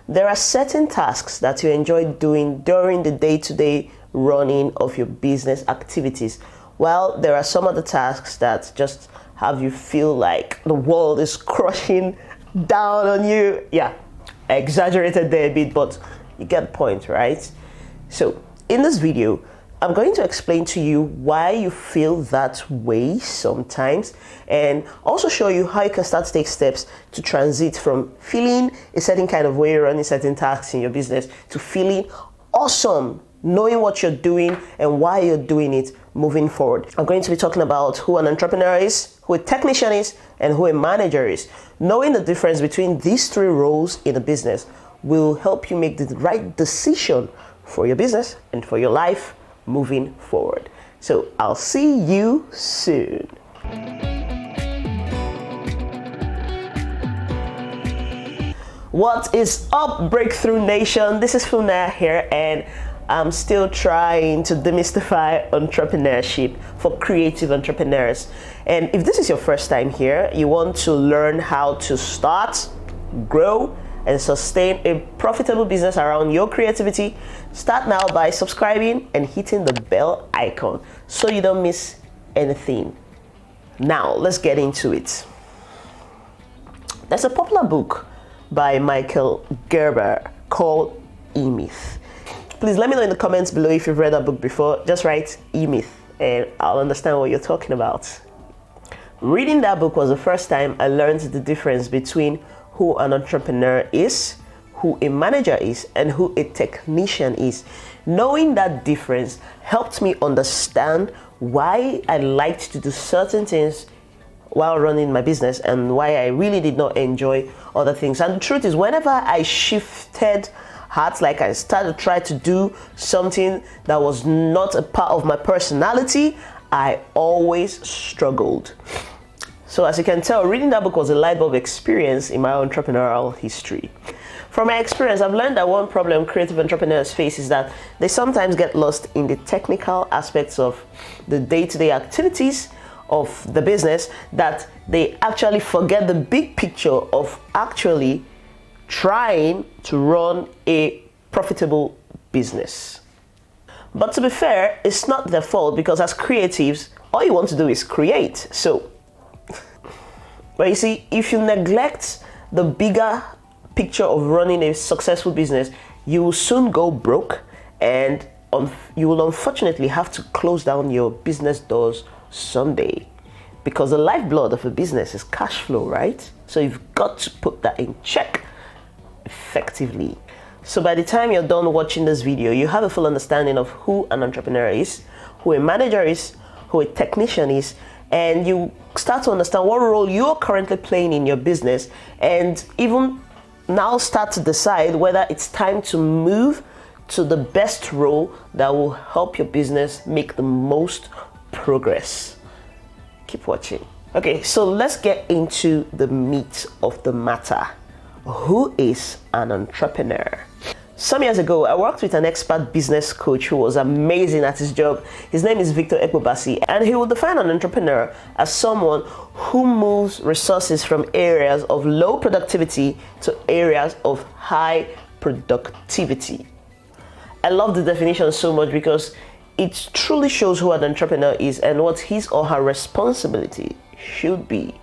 There are certain tasks that you enjoy doing during the day-to-day running of your business activities, while there are some other tasks that just have you feel like the world is crushing down on you. Yeah, I exaggerated there a bit, but you get the point, right? So in this video, I'm going to explain to you why you feel that way sometimes, and also show you how you can start to take steps to transit from feeling a certain kind of way running certain tasks in your business to feeling awesome, knowing what you're doing and why you're doing it moving forward. I'm going to be talking about who an entrepreneur is, who a technician is, and who a manager is. Knowing the difference between these three roles in a business will help you make the right decision for your business and for your life moving forward. So I'll see you soon. What is up, Breakthrough Nation? This is Funaya here, and I'm still trying to demystify entrepreneurship for creative entrepreneurs. And if this is your first time here, you want to learn how to start, grow, and sustain a profitable business around your creativity, start now by subscribing and hitting the bell icon so you don't miss anything. Now, let's get into it. There's a popular book by Michael Gerber called E-Myth. Please let me know in the comments below if you've read that book before. Just write E-Myth and I'll understand what you're talking about. Reading that book was the first time I learned the difference between who an entrepreneur is, who a manager is, and who a technician is. Knowing that difference helped me understand why I liked to do certain things while running my business and why I really did not enjoy other things. And the truth is, whenever I shifted hats, like I started to try to do something that was not a part of my personality, I always struggled. So as you can tell, reading that book was a light bulb experience in my entrepreneurial history. From my experience, I've learned that one problem creative entrepreneurs face is that they sometimes get lost in the technical aspects of the day-to-day activities of the business, that they actually forget the big picture of actually trying to run a profitable business. But to be fair, it's not their fault, because as creatives, all you want to do is create. But you see, if you neglect the bigger picture of running a successful business, you will soon go broke, and you will unfortunately have to close down your business doors someday, because the lifeblood of a business is cash flow, right? So you've got to put that in check effectively. So by the time you're done watching this video, you have a full understanding of who an entrepreneur is, who a manager is, who a technician is, and you start to understand what role you're currently playing in your business, and even now start to decide whether it's time to move to the best role that will help your business make the most progress. Keep watching. Okay, so let's get into the meat of the matter. Who is an entrepreneur? Some years ago, I worked with an expert business coach who was amazing at his job. His name is Victor Ekbobasi, and he will define an entrepreneur as someone who moves resources from areas of low productivity to areas of high productivity. I love the definition so much because it truly shows who an entrepreneur is and what his or her responsibility should be.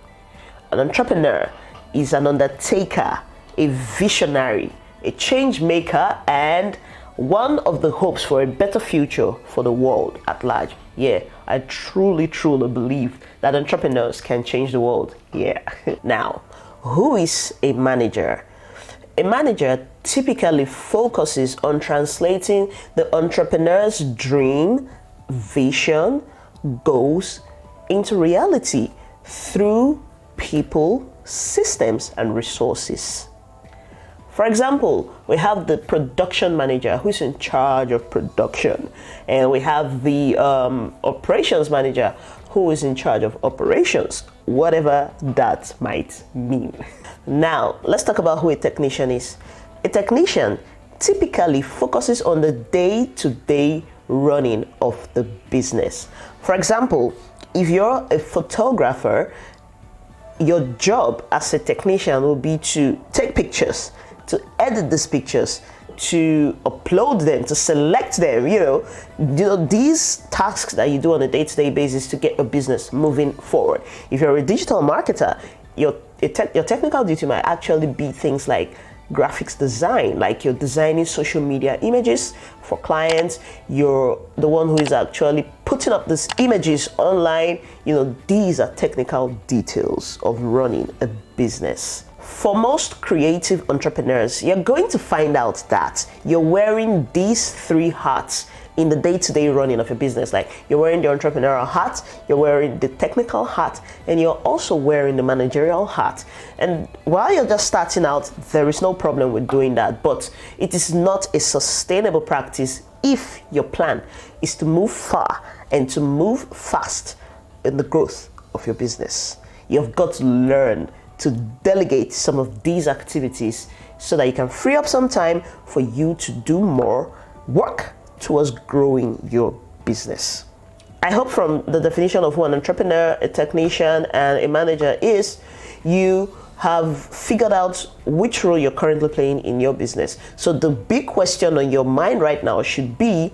An entrepreneur is an undertaker, a visionary, a change maker, and one of the hopes for a better future for the world at large. Yeah, I truly believe that entrepreneurs can change the world. Yeah. Now, who is a manager? A manager typically focuses on translating the entrepreneur's dream, vision, goals into reality through people, systems, and resources. For example, we have the production manager who's in charge of production, and we have the operations manager who is in charge of operations, whatever that might mean. Now, let's talk about who a technician is. A technician typically focuses on the day-to-day running of the business. For example, if you're a photographer, your job as a technician will be to take pictures, to edit these pictures, to upload them, to select them, these tasks that you do on a day-to-day basis to get your business moving forward. If you're a digital marketer, your technical duty might actually be things like graphics design, like you're designing social media images for clients, you're the one who is actually putting up these images online. These are technical details of running a business. For most creative entrepreneurs, you're going to find out that you're wearing these three hats in the day-to-day running of your business. Like, you're wearing the entrepreneurial hat, you're wearing the technical hat, and you're also wearing the managerial hat. And while you're just starting out, there is no problem with doing that, but it is not a sustainable practice if your plan is to move far and to move fast in the growth of your business. You've got to learn to delegate some of these activities so that you can free up some time for you to do more work towards growing your business. I hope from the definition of who an entrepreneur, a technician, and a manager is, you have figured out which role you're currently playing in your business. So the big question on your mind right now should be,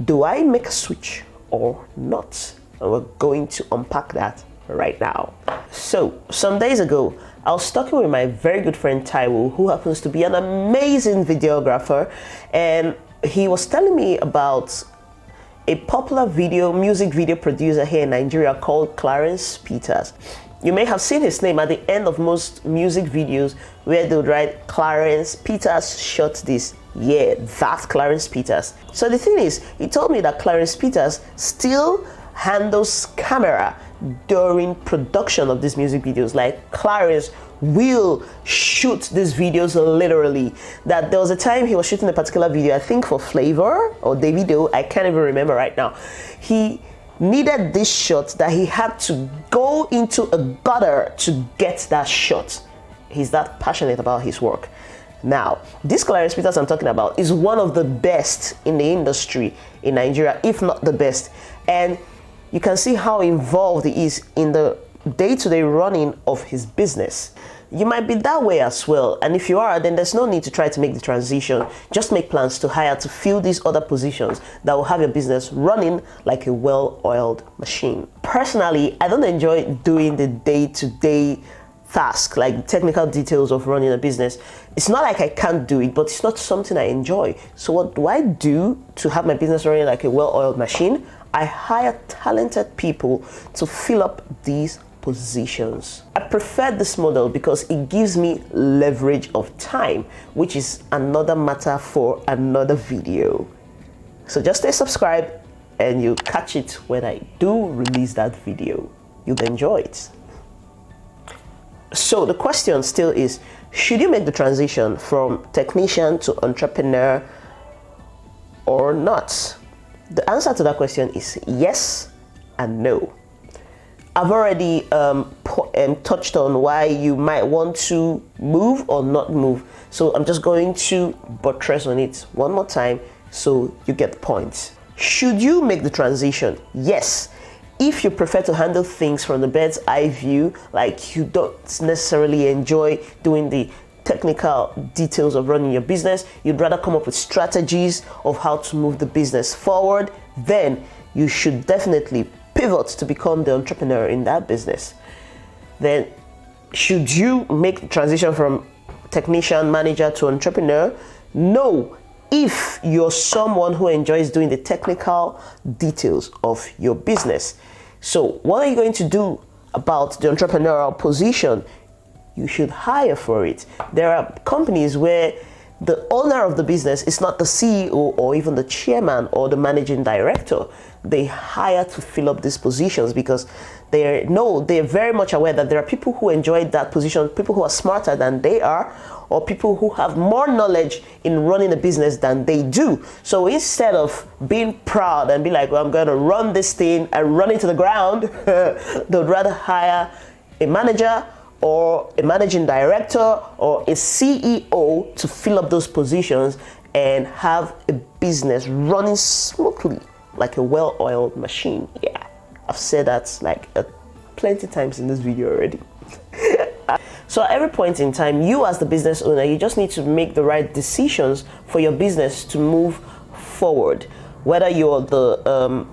do I make a switch or not? And we're going to unpack that right now. So some days ago, I was talking with my very good friend Taiwo, who happens to be an amazing videographer, and he was telling me about a popular music video producer here in Nigeria called Clarence Peters. You may have seen his name at the end of most music videos where they would write Clarence Peters shot this. Yeah, that's Clarence Peters. So the thing is, he told me that Clarence Peters still handles camera during production of these music videos. Like, Clarence will shoot these videos literally. That there was a time he was shooting a particular video, I think for Flavor or Davido, I can't even remember right now. He needed this shot that he had to go into a gutter to get that shot. He's that passionate about his work. Now, this Clarence Peters I'm talking about is one of the best in the industry in Nigeria, if not the best. And you can see how involved he is in the day-to-day running of his business. You might be that way as well, and if you are, then there's no need to try to make the transition. Just make plans to hire to fill these other positions that will have your business running like a well-oiled machine. Personally, I don't enjoy doing the day-to-day task, like technical details of running a business. It's not like I can't do it, but it's not something I enjoy. So what do I do to have my business running like a well-oiled machine? I hire talented people to fill up these positions. I prefer this model because it gives me leverage of time, which is another matter for another video. So just stay subscribed and you'll catch it when I do release that video. You'll enjoy it. So the question still is, should you make the transition from technician to entrepreneur or not? The answer to that question is yes and no. I've already touched on why you might want to move or not move. So I'm just going to buttress on it one more time so you get the point. Should you make the transition? Yes. If you prefer to handle things from the bird's eye view, like you don't necessarily enjoy doing the technical details of running your business, you'd rather come up with strategies of how to move the business forward, then you should definitely pivot to become the entrepreneur in that business. Then should you make the transition from technician, manager to entrepreneur? No, if you're someone who enjoys doing the technical details of your business. So what are you going to do about the entrepreneurial position? You should hire for it. There are companies where the owner of the business is not the CEO or even the chairman or the managing director. They hire to fill up these positions because they're very much aware that there are people who enjoy that position, people who are smarter than they are, or people who have more knowledge in running a business than they do. So instead of being proud and be like, well, I'm going to run this thing and run it to the ground, they'd rather hire a manager or a managing director or a CEO to fill up those positions and have a business running smoothly like a well-oiled machine. Yeah, I've said that like plenty times in this video already. So at every point in time, you as the business owner, you just need to make the right decisions for your business to move forward. Whether you're the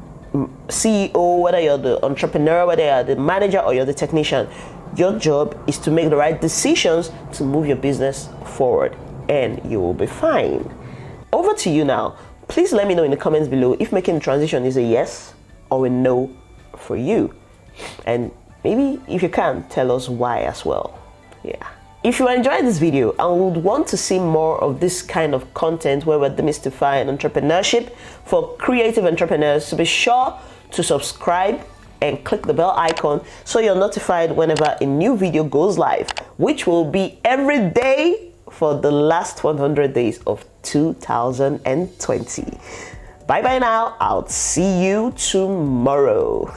CEO, whether you're the entrepreneur, whether you're the manager or you're the technician, your job is to make the right decisions to move your business forward, and you will be fine. Over to you now. Please let me know in the comments below if making the transition is a yes or a no for you. And maybe if you can, tell us why as well. Yeah. If you enjoyed this video and would want to see more of this kind of content where we're demystifying entrepreneurship for creative entrepreneurs, so be sure to subscribe and click the bell icon so you're notified whenever a new video goes live, which will be every day for the last 100 days of 2020. Bye bye now. I'll see you tomorrow.